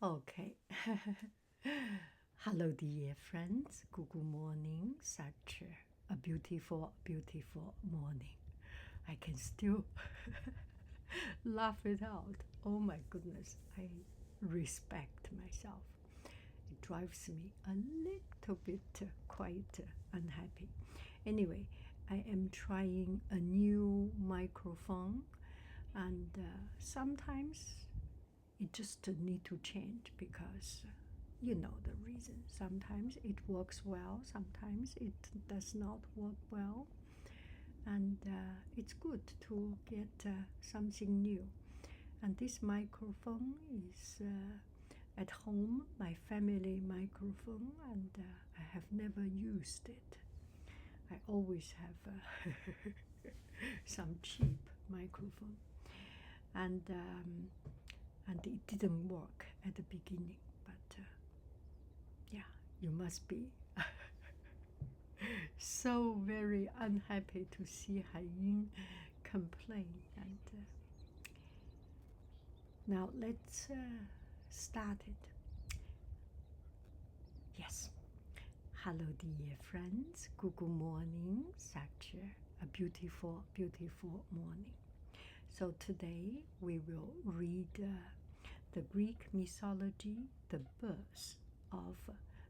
Okay. Hello, dear friends. Good morning. Such a beautiful, beautiful morning. I can still laugh it out. Oh my goodness. I respect myself. It drives me a little bit quite unhappy. Anyway, I am trying a new microphone, and sometimes it just need to change because you know the reason. Sometimes it works well, sometimes it does not work well, and it's good to get something new. And this microphone is at home, my family microphone, and I have never used it. I always have some cheap microphone, and it didn't work at the beginning, but yeah, you must be so very unhappy to see Haiying complain. And now let's start it. Yes. Hello, dear friends. Good morning. Such a beautiful, beautiful morning. So today we will read the Greek mythology, the birth of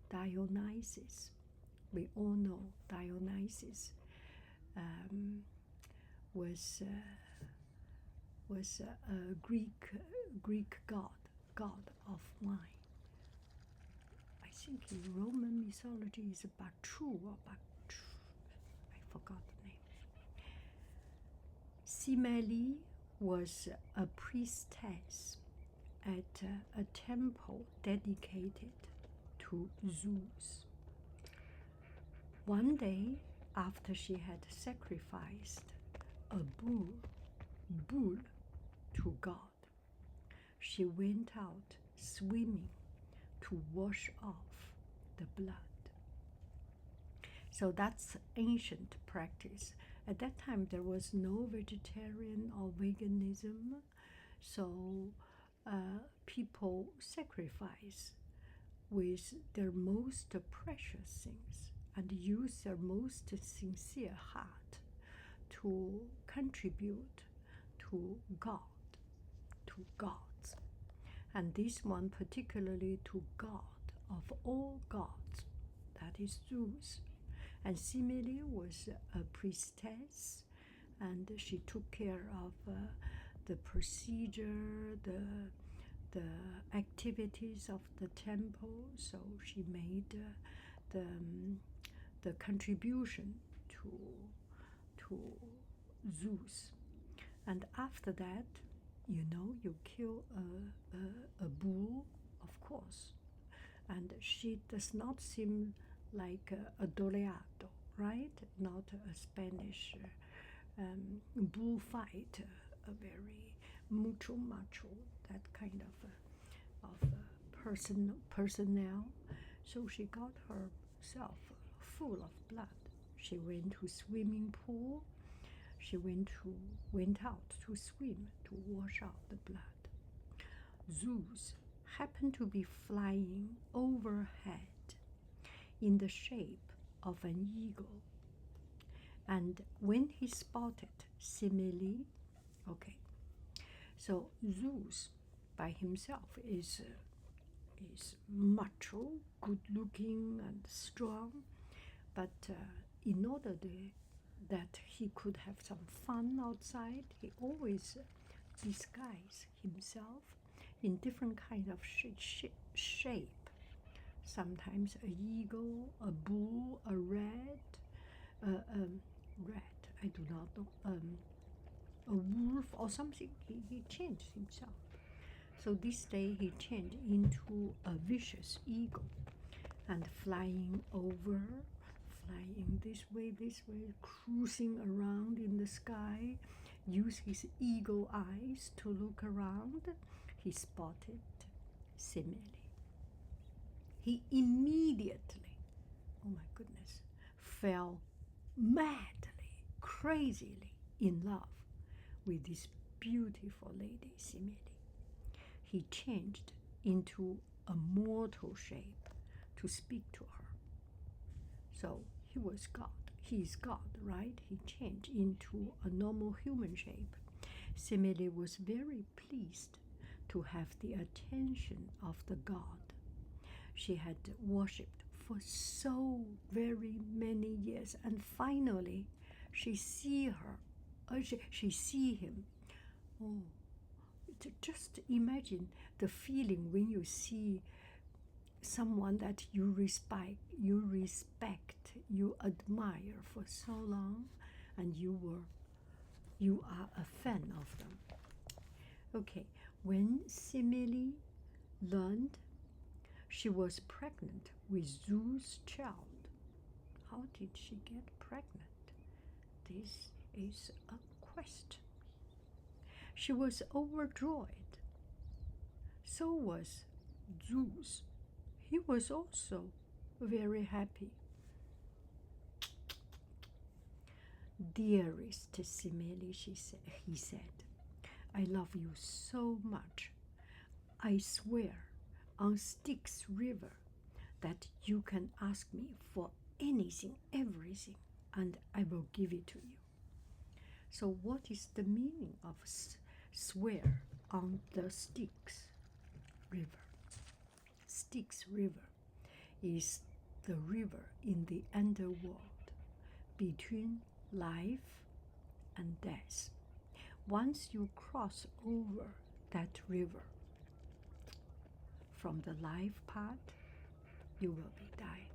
Dionysus. We all know Dionysus was a Greek god of wine. I think in Roman mythology is Bacchu or Bacchu. I forgot the name. Semele was a priestess at a temple dedicated to Zeus. One day, after she had sacrificed a bull to God, she went out swimming to wash off the blood. So that's ancient practice. At that time, there was no vegetarian or veganism, so people sacrifice with their most precious things and use their most sincere heart to contribute to God, to gods. And this one particularly to God of all gods, that is Zeus. And Semele was a priestess, and she took care of the procedure, the activities of the temple. So she made the contribution to Zeus. And after that, you know, you kill a bull, of course, and she does not seem like a doleato, right? Not a Spanish bullfight, a very mucho macho, that kind of personnel. So she got herself full of blood. She went to swimming pool. She went out to swim to wash out the blood. Zeus happened to be flying overhead in the shape of an eagle. And when he spotted Semele, okay, so Zeus by himself is macho, good looking and strong, but in order that he could have some fun outside, he always disguised himself in different kind of shape. Sometimes an eagle, a bull, a rat, I do not know, a wolf or something. He changed himself. So this day he changed into a vicious eagle and flying this way, cruising around in the sky, use his eagle eyes to look around. He spotted Semele. He immediately, oh my goodness, fell madly, crazily in love with this beautiful lady Semele. He changed into a mortal shape to speak to her. So he was God. He is God, right? He changed into a normal human shape. Semele was very pleased to have the attention of the god she had worshipped for so very many years, and finally she see him. Oh, just imagine the feeling when you see someone that you respect, you admire for so long, and you are a fan of them. Okay, when Semele learned she was pregnant with Zeus' child, how did she get pregnant? This is a question. She was overjoyed. So was Zeus. He was also very happy. Dearest Semele, he said, I love you so much. I swear on Styx River that you can ask me for anything, everything, and I will give it to you. So what is the meaning of swear on the Styx River? Styx River is the river in the underworld between life and death. Once you cross over that river from the life part, you will be died.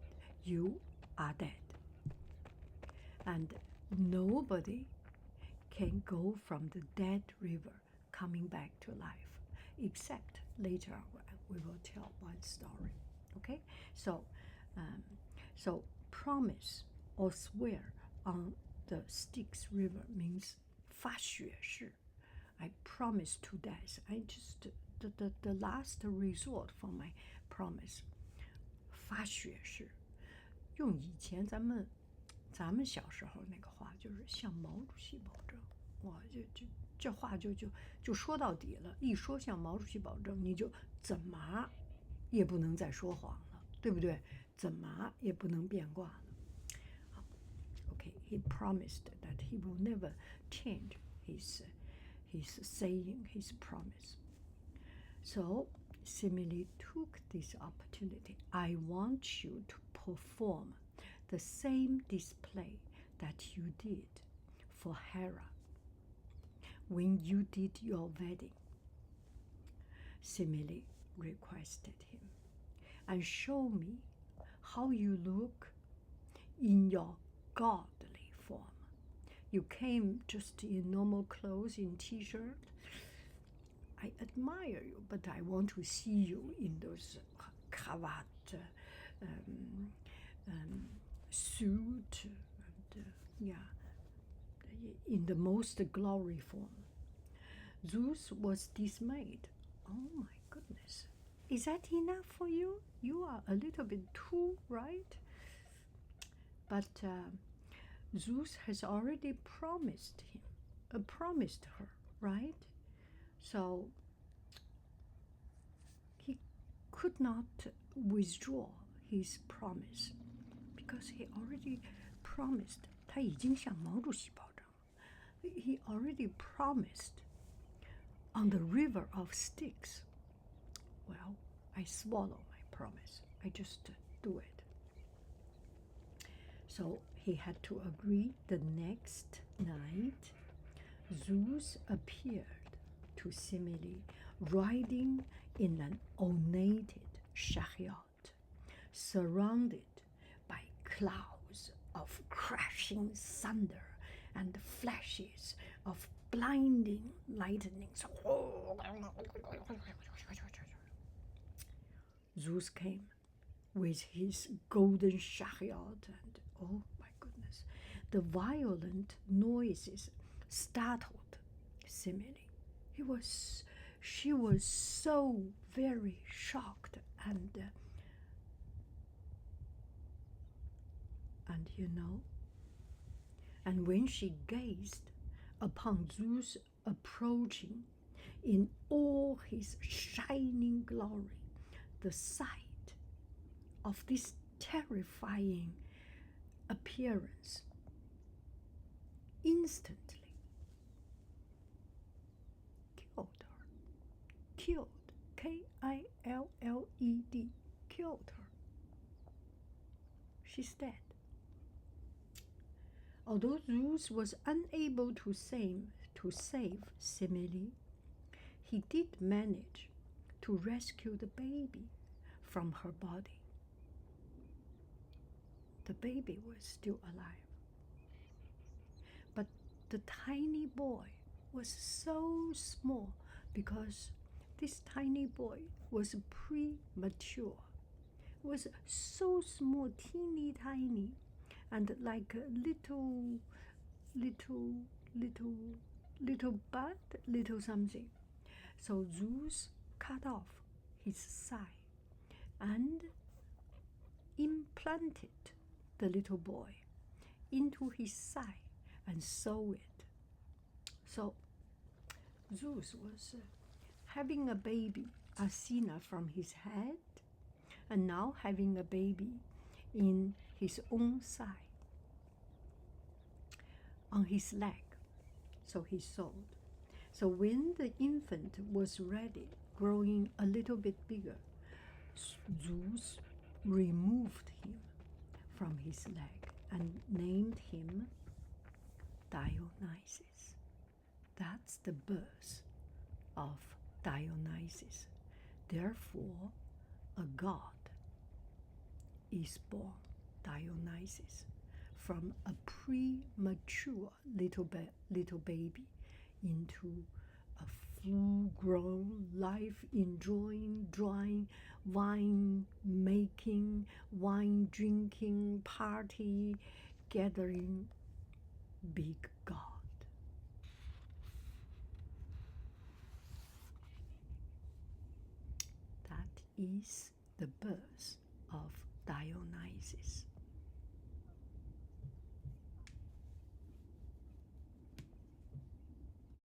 You are dead. And nobody can go from the dead river coming back to life, except later we will tell one story. Okay, so promise or swear on the Styx River means 发血誓. I promise to death. I just the last resort for my promise. 发血誓，用以前咱们小时候那个话，就是向毛主席保证。哇，这话就说到底了。一说向毛主席保证，你就怎么也不能再说谎了，对不对？怎么也不能变卦了。好 ，OK, he promised that he will never change his saying, his promise. So Semele took this opportunity. I want you to perform the same display that you did for Hera when you did your wedding. Semele requested him, and show me how you look in your godly form. You came just in normal clothes, in t-shirt. I admire you, but I want to see you in those cravat, suit, and in the most glory form. Zeus was dismayed. Oh my goodness. Is that enough for you? You are a little bit too, right? But Zeus has already promised her, right? So he could not withdraw his promise because he already promised. 他已经向毛主席保证了。He already promised on the river of Styx. Well, I swallow my promise. I just do it. So he had to agree. The next night, Zeus appeared to Semele riding in an ornated chariot, surrounded by clouds of crashing thunder and flashes of blinding lightnings. Zeus came with his golden chariot, and oh my goodness, the violent noises startled Semele. She was so very shocked, and and when she gazed upon Zeus approaching, in all his shining glory. The sight of this terrifying appearance instantly killed her. Killed. Killed. Killed her. She's dead. Although Zeus was unable to save Semele, he did manage to rescue the baby from her body. The baby was still alive. But the tiny boy was so small because this tiny boy was premature, was so small, teeny tiny, and like a little bud, little something. So Zeus cut off his side and implanted the little boy into his side and sewed it. So Zeus was having a baby, Athena, from his head, and now having a baby in his own side, on his leg. So he sewed. So when the infant was ready, growing a little bit bigger, Zeus removed him from his leg and named him Dionysus. That's the birth of Dionysus. Therefore, a god is born, Dionysus, from a premature little baby into a full-grown, life-enjoying, wine-making, wine-drinking, party-gathering big god. That is the birth of Dionysus.